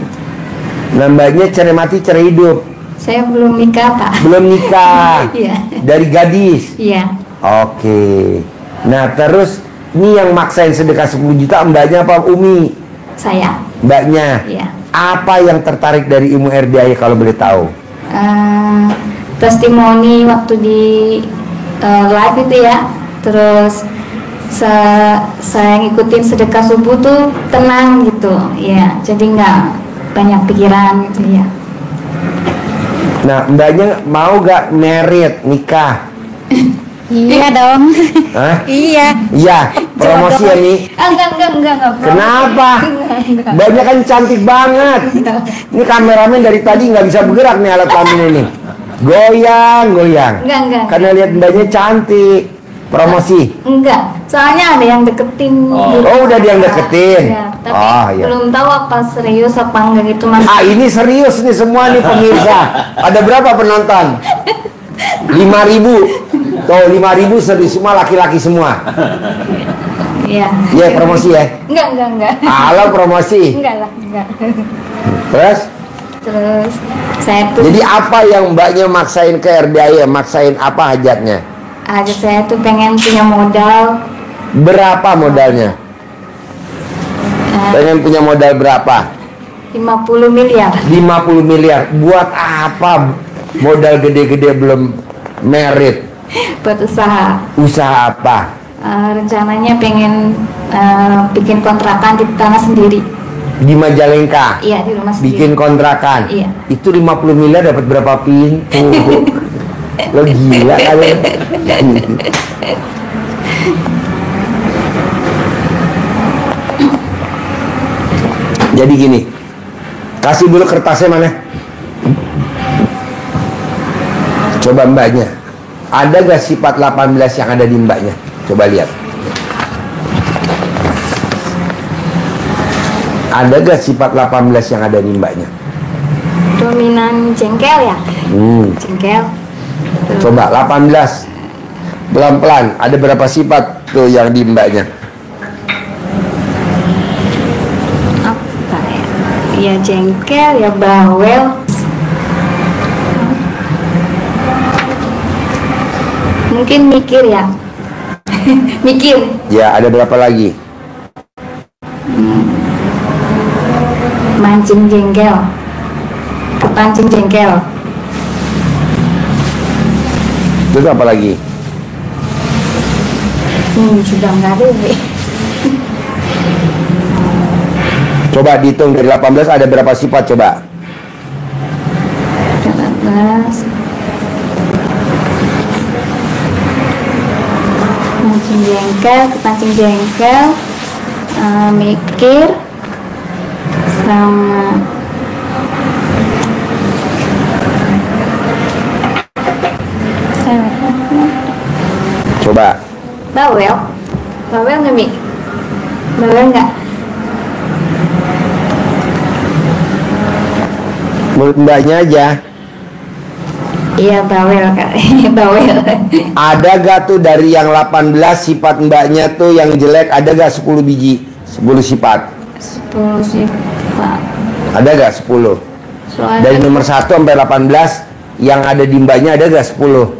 Nah, Mbaknya cerai mati cerai hidup? Saya belum nikah, Pak. Belum nikah. Iya. Dari gadis. Iya. Oke. Nah, terus ini yang maksain sedekah 10 juta Mbaknya apa Umi? Saya. Mbaknya. Iya. Apa yang tertarik dari ilmu RDAI kalau boleh tahu? Testimoni waktu di live itu ya. Terus saya ngikutin sedekah subuh tuh tenang gitu ya, jadi nggak banyak pikiran gitu ya. Nah, Mbaknya mau gak merit nikah? Iya dong. Hah? Iya. Iya, promosi ya nih. Enggak. Kenapa? Mbaknya kan cantik banget. Ini kameramen dari tadi nggak bisa bergerak nih alat kami ini. Goyang. Enggak. Karena lihat Mbaknya cantik. Promosi. Enggak, soalnya ada yang deketin. Oh, udah dia yang deketin. Ya, tapi Oh, iya. belum tahu apa serius apa enggak gitu mas. Ah, ini serius nih semua nih pemirsa. Ada berapa penonton? 5.000. Tuh 5.000 serius semua, laki-laki semua. Iya. Iya, promosi ya. Enggak. Halo promosi. Enggak. Terus? Terus saya tuh Jadi apa yang Mbaknya maksain ke RDAI? Maksain apa hajatnya? saya tuh pengen punya modal Berapa modalnya? Pengen punya modal berapa? 50 miliar. 50 miliar. Buat apa modal gede-gede belum merit? Buat usaha. Usaha apa? Rencananya pengen bikin kontrakan di tanah sendiri. Di Majalengka? Iya, di rumah sendiri. Bikin kontrakan? Iya. Itu 50 miliar dapat berapa pintu? Lo gila kalian. Jadi gini, kasih dulu kertasnya mana? Coba Mbaknya, ada gak sifat 18 yang ada di Mbaknya? Coba lihat. Ada gak sifat 18 yang ada di Mbaknya? Dominan jengkel ya? Jengkel. Terus Coba 18. Pelan-pelan, ada berapa sifat tuh yang di Mbaknya? ya jengkel, ya bawel. Mungkin mikir ya. Mikir. Ya, ada berapa lagi? Mancing jengkel. Kepancing jengkel. Terus apa lagi? Sudah nggak ada nih. Coba dihitung dari 18 ada berapa sifat coba? 18. Mancing jengkel, kepancing jengkel, mikir, sama Coba. bawel. Bawel nggak, Mi? Bawel nggak? Menurut mbaknya aja. Iya, bawel Kak. Bawel. Ada gak tuh dari yang 18 sifat mbaknya tuh yang jelek, ada gak 10 biji? 10 sifat. 10 sifat. Ada gak 10? Soalnya Dari nomor 1 sampai 18 yang ada di mbaknya ada gak 10?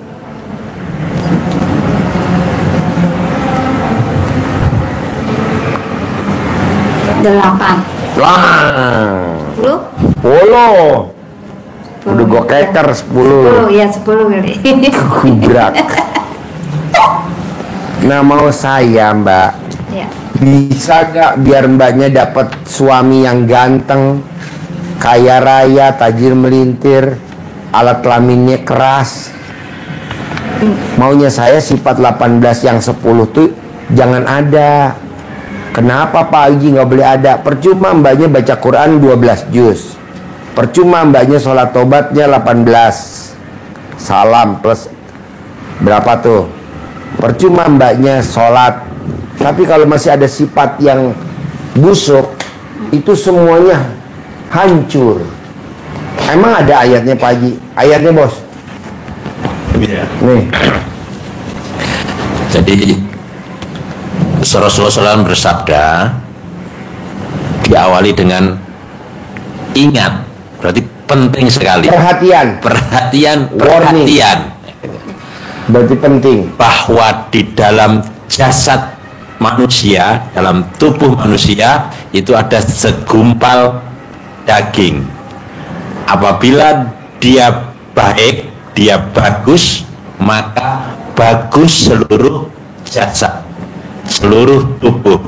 delapan. Lah. 10? 10. Udah gue keker 10. 10, ya 10 kali. Kubrak. Nah, mau saya mbak, Ya. bisa gak biar mbaknya dapat suami yang ganteng, kaya raya, tajir melintir, alat kelaminnya keras? Maunya saya sifat 18 yang 10 tuh jangan ada. Kenapa Pak Haji nggak boleh ada? Percuma mbaknya baca Quran 12 juz, percuma mbaknya sholat tobatnya 18 salam plus berapa tuh, percuma mbaknya sholat. Tapi kalau masih ada sifat yang busuk, itu semuanya hancur. Emang ada ayatnya Pak Haji? Ayatnya bos? Iya. Nih. Jadi Rasulullah SAW bersabda, diawali dengan ingat, berarti penting sekali. Perhatian. Warning. Berarti penting. Bahwa di dalam jasad manusia, dalam tubuh manusia itu ada segumpal daging. Apabila dia baik, dia bagus, maka bagus seluruh jasad, seluruh tubuh.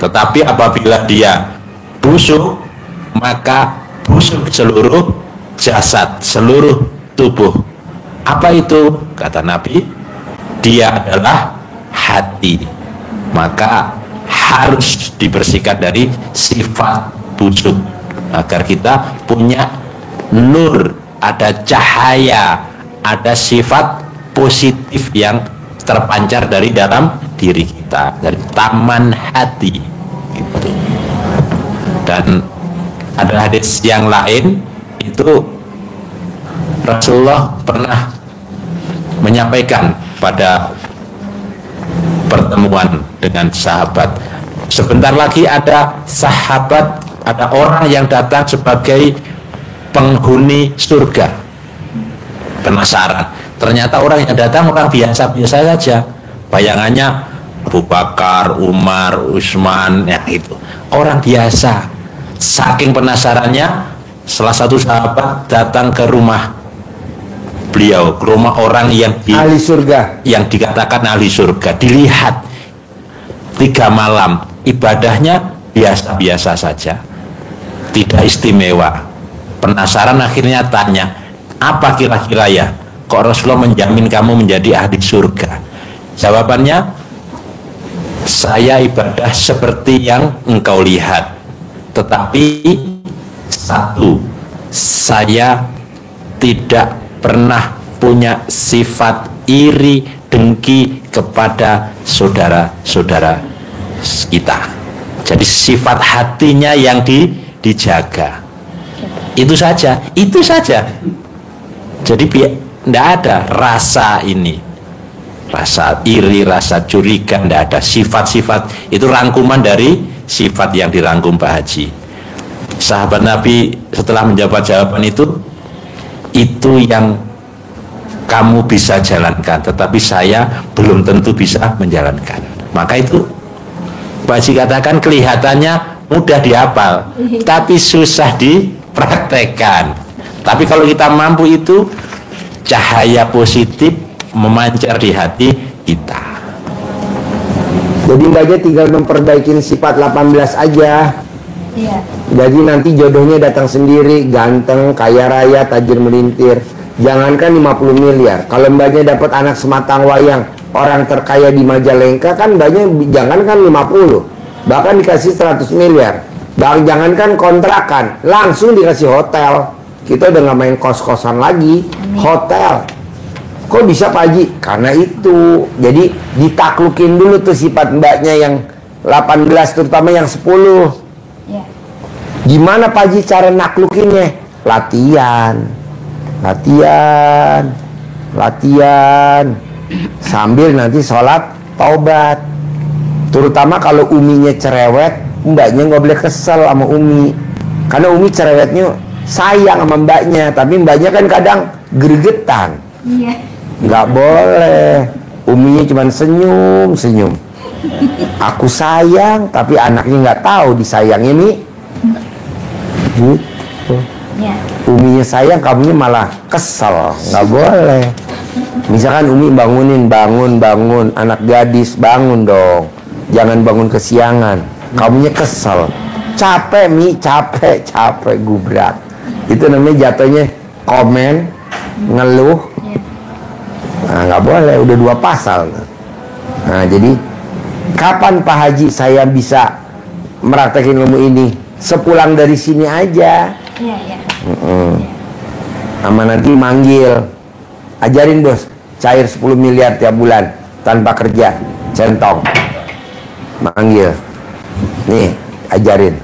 Tetapi apabila dia busuk, maka busuk seluruh jasad, seluruh tubuh. Apa itu? Kata Nabi, dia adalah hati. Maka harus dibersihkan dari sifat busuk agar kita punya nur, ada cahaya, ada sifat positif yang terpancar dari dalam diri kita, dari taman hati gitu. Dan ada hadis yang lain itu Rasulullah pernah menyampaikan pada pertemuan dengan sahabat, sebentar lagi ada sahabat, ada orang yang datang sebagai penghuni surga. Penasaran, ternyata orang yang datang orang biasa-biasa saja, bayangannya Abu Bakar, Umar, Utsman, ya itu orang biasa. Saking penasarannya, salah satu sahabat datang ke rumah beliau, ke rumah orang yang Ahli surga, yang dikatakan ahli surga. Dilihat 3 malam ibadahnya biasa-biasa saja, tidak istimewa. Penasaran akhirnya tanya, apa kira-kira ya, kok Rasulullah menjamin kamu menjadi ahli surga? Jawabannya, saya ibadah seperti yang engkau lihat, tetapi satu, saya tidak pernah punya sifat iri dengki kepada saudara-saudara kita. Jadi sifat hatinya yang dijaga. Itu saja. Jadi tidak ada rasa ini, rasa iri, rasa curiga, tidak ada. Sifat-sifat itu rangkuman dari sifat yang dirangkum Pak Haji. sahabat Nabi setelah menjawab jawaban itu yang kamu bisa jalankan, tetapi saya belum tentu bisa menjalankan. Maka itu Pak Haji katakan kelihatannya mudah dihafal, tapi susah dipraktekkan. Tapi kalau kita mampu, itu cahaya positif memancar di hati kita. Jadi mbaknya tinggal memperbaiki sifat 18 aja. Iya. Jadi nanti jodohnya datang sendiri, ganteng, kaya raya, tajir melintir. Jangankan 50 miliar. Kalau mbaknya dapat anak sematang wayang, orang terkaya di Majalengka, kan mbaknya jangankan 50, bahkan dikasih 100 miliar. Jangankan kontrakan, langsung dikasih hotel. Kita udah nggak main kos-kosan lagi, hotel. Kok bisa Pak Haji? Karena itu. Jadi ditaklukin dulu tuh sifat mbaknya yang 18, terutama yang 10. Iya. Gimana Pak Haji cara naklukinnya? Latihan. Sambil nanti sholat taubat. Terutama kalau uminya cerewet, mbaknya nggak boleh kesel sama umi. Karena umi cerewetnya sayang sama mbaknya, tapi mbaknya kan kadang gregetan. Iya. Nggak boleh. Uminya cuma senyum. Aku sayang, tapi anaknya nggak tahu disayang ini. Gitu. Iya. Uminya sayang, kamunya malah kesel. Nggak boleh. Misalkan umi bangun, anak gadis bangun dong. Jangan bangun kesiangan. Kamunya kesel. Capek gubrak. Itu namanya jatuhnya komen, ngeluh. Nah, nggak boleh, udah 2 pasal. Nah, jadi kapan Pak Haji saya bisa meraktekin ilmu ini? Sepulang dari sini aja. Iya. Sama nanti manggil, ajarin bos, cair 10 miliar tiap bulan tanpa kerja, centong. Manggil, nih ajarin.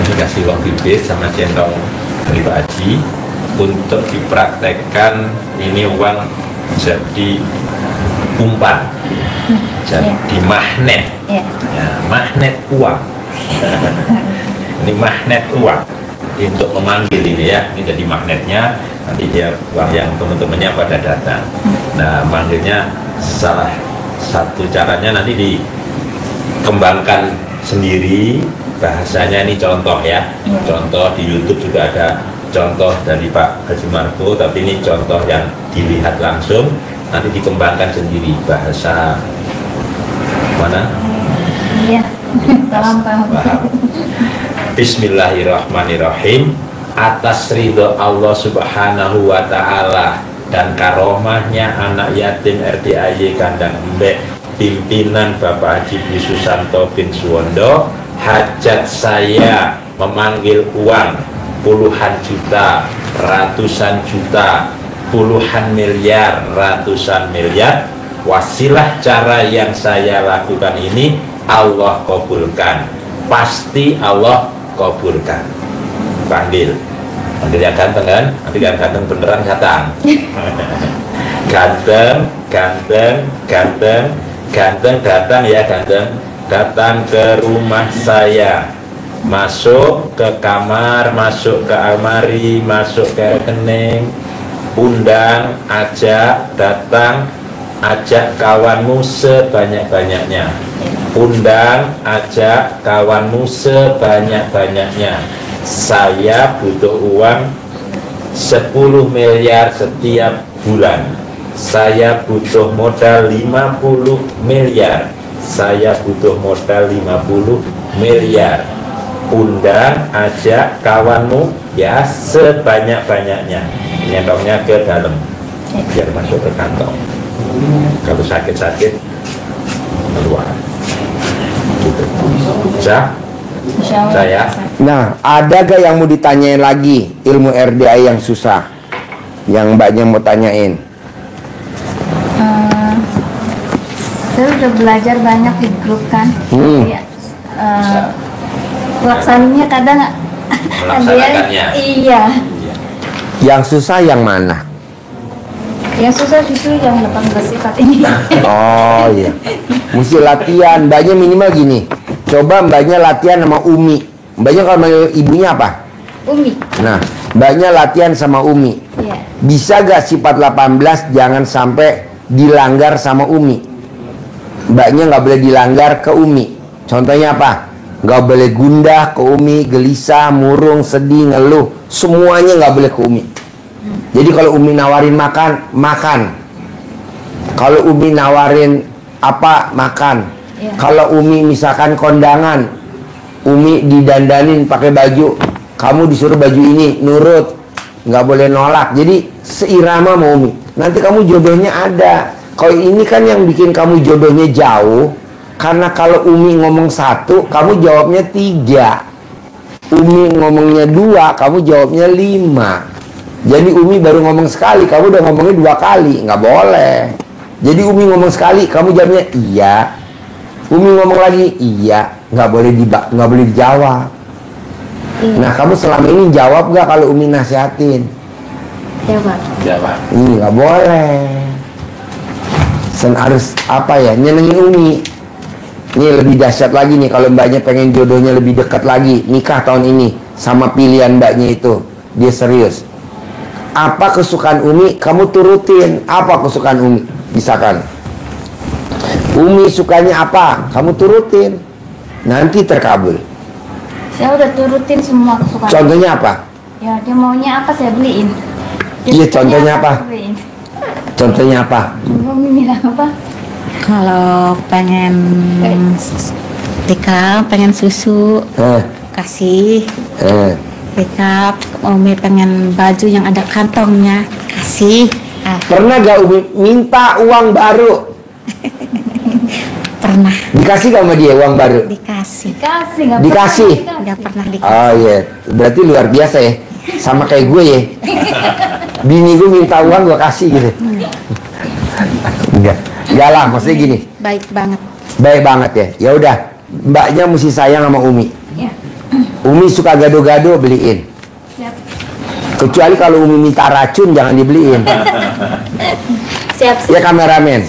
Dikasih uang bibit sama centong dari Pak Haji untuk dipraktekkan. Ini uang jadi umpan, jadi magnet. Iya. Ya, magnet uang. Ini magnet uang untuk memanggil ini ya. Ini jadi magnetnya. Nanti dia uang yang teman-temannya pada datang. Nah, manggilnya salah satu caranya nanti dikembangkan sendiri. Bahasanya ini contoh ya. Contoh di YouTube juga ada contoh dari Pak Haji Margo, tapi ini contoh yang dilihat langsung. Nanti dikembangkan sendiri bahasa mana? Iya. Paham. Bismillahirrahmanirrahim. Atas ridho Allah Subhanahu wa Ta'ala dan karomahnya anak yatim RDAY Kandang Embek, pimpinan Bapak Haji Dwi Susanto bin Suwondo, hajat saya memanggil uang puluhan juta, ratusan juta, puluhan miliar, ratusan miliar. Wasilah cara yang saya lakukan ini Allah kabulkan, pasti Allah kabulkan. Panggil yang ganteng kan? Nanti kan ganteng beneran datang. Ganteng datang ya, datang ke rumah saya, masuk ke kamar, masuk ke almari, masuk ke rekening, undang, ajak, datang, ajak kawanmu sebanyak-banyaknya. Undang, ajak kawanmu sebanyak-banyaknya. Saya butuh uang 10 miliar setiap bulan. Saya butuh modal 50 miliar. Saya butuh modal 50 miliar. Undang, ajak kawanmu ya sebanyak-banyaknya. Nyentongnya ke dalam biar masuk ke kantong. Kalau sakit-sakit keluar. Gitu. Bisa? Saya. Nah, ada gak yang mau ditanyain lagi ilmu RDA yang susah? Yang mbaknya mau tanyain? Saya udah belajar banyak di grup kan. Ya, laksananya kadang Melaksanakannya. Iya. Yang susah yang mana? Yang susah justru yang 18 sifat ini. Oh iya, mesti latihan. Mbaknya minimal gini, Coba mbaknya latihan sama Umi. Mbaknya kalau manggil ibunya apa? Umi. Nah, mbaknya latihan sama Umi. Iya. Bisa gak sifat 18 jangan sampai dilanggar sama Umi? Mbaknya nggak boleh dilanggar ke Umi. Contohnya apa? Nggak boleh gundah ke Umi, gelisah, murung, sedih, ngeluh. Semuanya nggak boleh ke Umi. Jadi kalau Umi nawarin makan, makan. Kalau Umi nawarin apa, makan. Iya. Kalau Umi misalkan kondangan, Umi didandanin pakai baju, kamu disuruh baju ini, nurut, nggak boleh nolak. Jadi seirama sama Umi. Nanti kamu jodohnya ada. Kalau ini kan yang bikin kamu jodohnya jauh, karena kalau Umi ngomong 1, kamu jawabnya 3. Umi ngomongnya 2, kamu jawabnya 5. Jadi Umi baru ngomong sekali, kamu udah ngomongnya 2 kali, nggak boleh. Jadi Umi ngomong sekali, kamu jawabnya iya. Umi ngomong lagi iya, nggak boleh dijawab. Nah, kamu selama ini jawab gak kalau Umi nasihatin? Jawab. Jawab. Ini nggak boleh. Harus apa ya? Nyenengin Umi. Ini lebih dahsyat lagi nih kalau mbaknya pengen jodohnya lebih dekat lagi, nikah tahun ini sama pilihan mbaknya itu, dia serius. Apa kesukaan Umi, kamu turutin. Apa kesukaan Umi? Misalkan Umi sukanya apa, kamu turutin. Nanti terkabul. Saya udah turutin semua kesukaan. Contohnya apa? Ya, dia maunya apa saya beliin. Dia Iya, sukanya contohnya apa? saya beliin. Contohnya apa? Umi bilang apa? Kalau pengen Rika pengen susu kasih. Rika Umi pengen baju yang ada kantongnya kasih. Pernah gak Umi minta uang baru? Pernah Dikasih gak sama dia uang baru? dikasih. Dikasih nggak Dikasih? Nggak pernah dikasih. Oh iya, berarti luar biasa ya. Sama kayak gue ya. Bini gue minta uang gue kasih gitu. Enggak lah, maksudnya gini. Baik banget. Baik banget ya. Ya udah, mbaknya mesti sayang sama Umi. Ya. Umi suka gado-gado, beliin. Siap. Kecuali kalau Umi minta racun, jangan dibeliin. Siap. Ya kameramen,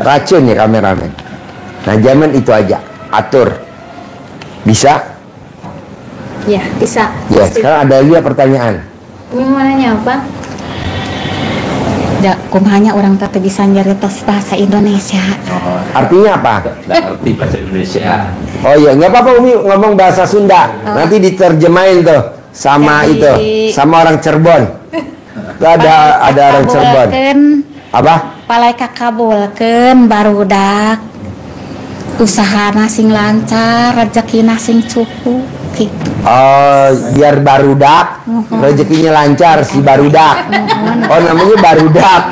racun ya kameramen. Nah zaman itu aja, atur. Bisa? Ya, bisa. Ya, sekarang ada lagi pertanyaan. Umi mau nanya apa? Ya, kumaha orang tete bisa nyeritos bahasa Indonesia. Artinya apa? Nggak ngerti bahasa Indonesia. Oh iya, nggak apa-apa Umi ngomong bahasa Sunda. Nanti diterjemahin tuh sama Jadi- itu, sama orang Cirebon. Itu ada orang Cirebon. Apa? Palai kakabulkeun barudak. Usahana sing lancar, rezekina sing cukup gitu. Oh, biar barudak, rezekinya lancar si barudak. Oh, namanya barudak.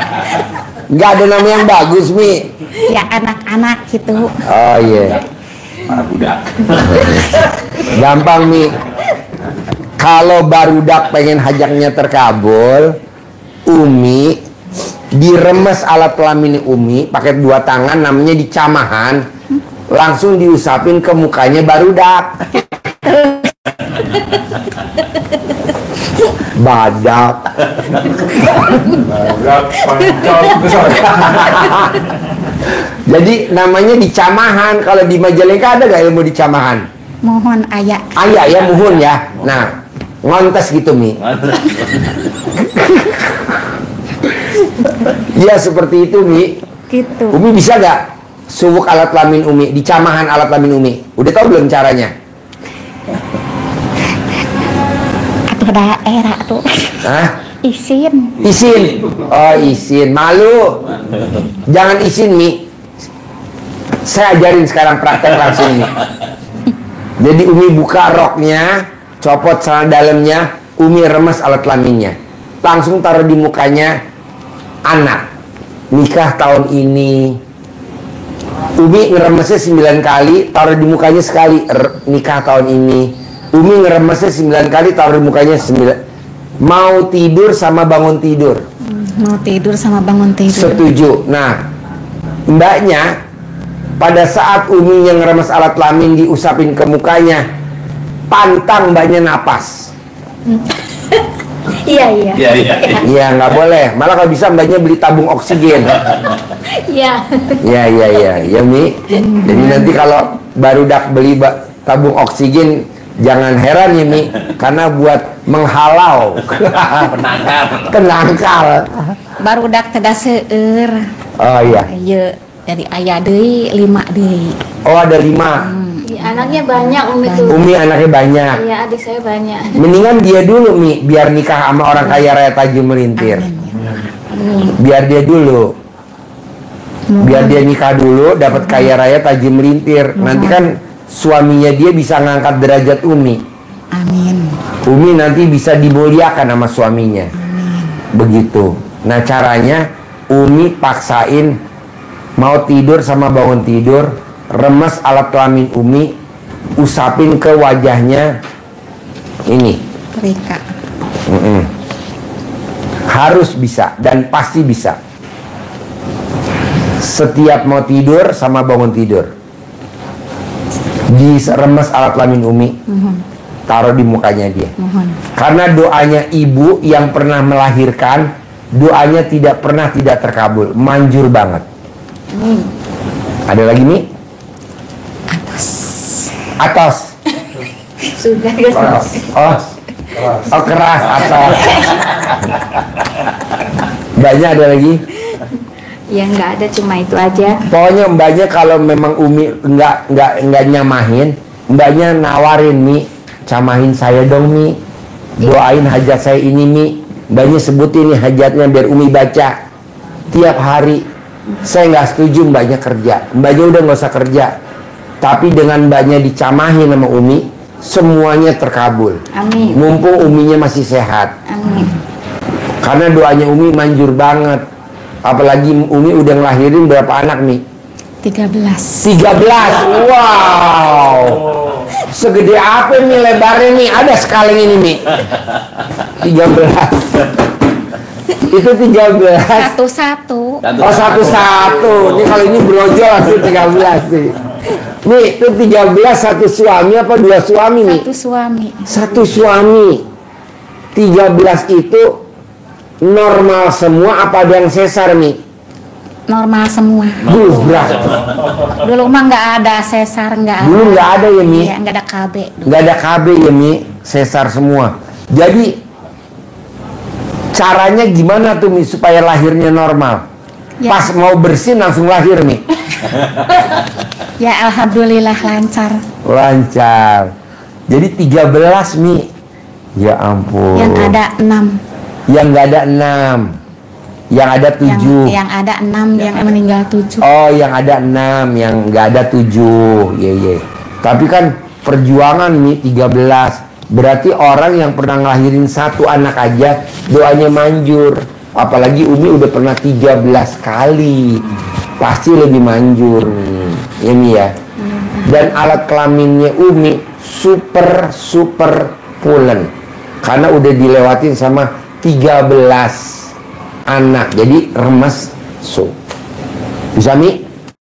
Nggak ada nama yang bagus, Mi. Ya anak-anak gitu. Oh iya. Budak. Gampang, Mi. Kalau barudak pengen hajaknya terkabul, Umi diremes alat kelamin Umi pakai 2 tangan, namanya dicamahan. Langsung diusapin ke mukanya barudak. Badak. Jadi namanya dicamahan. Kalau di Majalengka ada gak ilmu dicamahan? Mohon ayah. Ayah ya, muhun ya. Nah, ngontes gitu Mi. Iya seperti itu Mi. Gitu. Umi bisa gak suwuk alat kelamin Umi, dicamahan alat kelamin Umi? Udah tau belum caranya? Atuh daerah tuh. Hah? Isin. Isin. Oh isin. Malu. Jangan isin Mi. Saya ajarin sekarang praktek langsung Mi. Jadi Umi buka roknya, copot celana dalamnya, Umi remes alat kelaminnya. Langsung taruh di mukanya anak. Nikah tahun ini. Umi ngeremesnya 9 kali, taruh di mukanya sekali. Nikah tahun ini. Umi ngeremesnya 9 kali, taruh di mukanya 9. Mau tidur sama bangun tidur. Mau tidur sama bangun tidur. Setuju. Nah, mbaknya pada saat Umi yang ngeremes alat kelamin diusapin ke mukanya, pantang mbaknya napas. Iya, iya. Iya, iya. Iya, nggak boleh. Malah kalau bisa mbaknya beli tabung oksigen. Iya. Ya Mi. Jadi nanti kalau barudak beli tabung oksigen jangan heran ya Mi, karena buat menghalau penangkal. Baru dak teda seueur. Oh iya. Ieu dari aya deui 5 deui. Oh ada 5. Ya, anaknya banyak Umi tuh. Umi anaknya banyak. Iya, adik saya banyak. Mendingan dia dulu Mi, biar nikah sama orang kaya raya Tajim Melintir. Biar dia dulu. Biar dia nikah dulu, dapat kaya raya Tajim Melintir. Nanti kan suaminya dia bisa ngangkat derajat Umi. Amin. Umi nanti bisa dimuliakan sama suaminya. Begitu. Nah caranya Umi paksain mau tidur sama bangun tidur, remes alat kelamin Umi, usapin ke wajahnya ini. Rika. Harus bisa dan pasti bisa. Setiap mau tidur sama bangun tidur, diremes alat kelamin Umi, taruh di mukanya dia. Karena doanya ibu yang pernah melahirkan, doanya tidak pernah tidak terkabul, manjur banget. Ada lagi Mi? Atas. Sudah Oh, oh keras atas. Banyak ada lagi. Ya nggak ada, cuma itu aja. Pokoknya mbaknya kalau memang Umi nggak nyamahin, mbaknya nawarin Mi, camahin saya dong Mi, doain hajat saya ini Mi. Mbaknya sebutin nih hajatnya biar Umi baca tiap hari. Saya nggak setuju mbaknya kerja, mbaknya udah nggak usah kerja. Tapi dengan mbaknya dicamahin sama Umi, semuanya terkabul. Amin. Mumpung Uminya masih sehat. Amin. Karena doanya Umi manjur banget. Apalagi Umi udah ngelahirin berapa anak nih? 13. 13. Wow. Segede apa nih lebarnya nih? Ada sekaleng ini nih. 13. Itu 13. Satu-satu. Oh satu-satu. Ini kalau ini brojol langsung 13 nih. Nih itu 13 satu suami apa 2 suami nih? Satu suami. Satu suami. 13 itu normal semua apa ada yang sesar nih? Normal semua. Berat. Dulu mah nggak ada sesar, nggak ada. Dulu nggak ada ya Mi? Iya, nggak ada KB. Nggak ada KB ya Mi? Sesar semua. Jadi caranya gimana tuh Mi supaya lahirnya normal? Ya. Pas mau bersin langsung lahir Mi? Ya alhamdulillah lancar. Lancar. Jadi 13 Mi. Ya ampun. Yang ada 6. Yang nggak ada 6. Yang ada 7. Yang ada 6, yang meninggal 7. Oh, yang ada 6, yang nggak ada 7. Iya. Tapi kan perjuangan nih 13. Berarti orang yang pernah ngelahirin satu anak aja doanya manjur. Apalagi Umi udah pernah 13 kali. Pasti lebih manjur nih. Ini ya. Dan alat kelaminnya Umi super pulen. Karena udah dilewatin sama 13 anak. Jadi remes. Bisa Mi?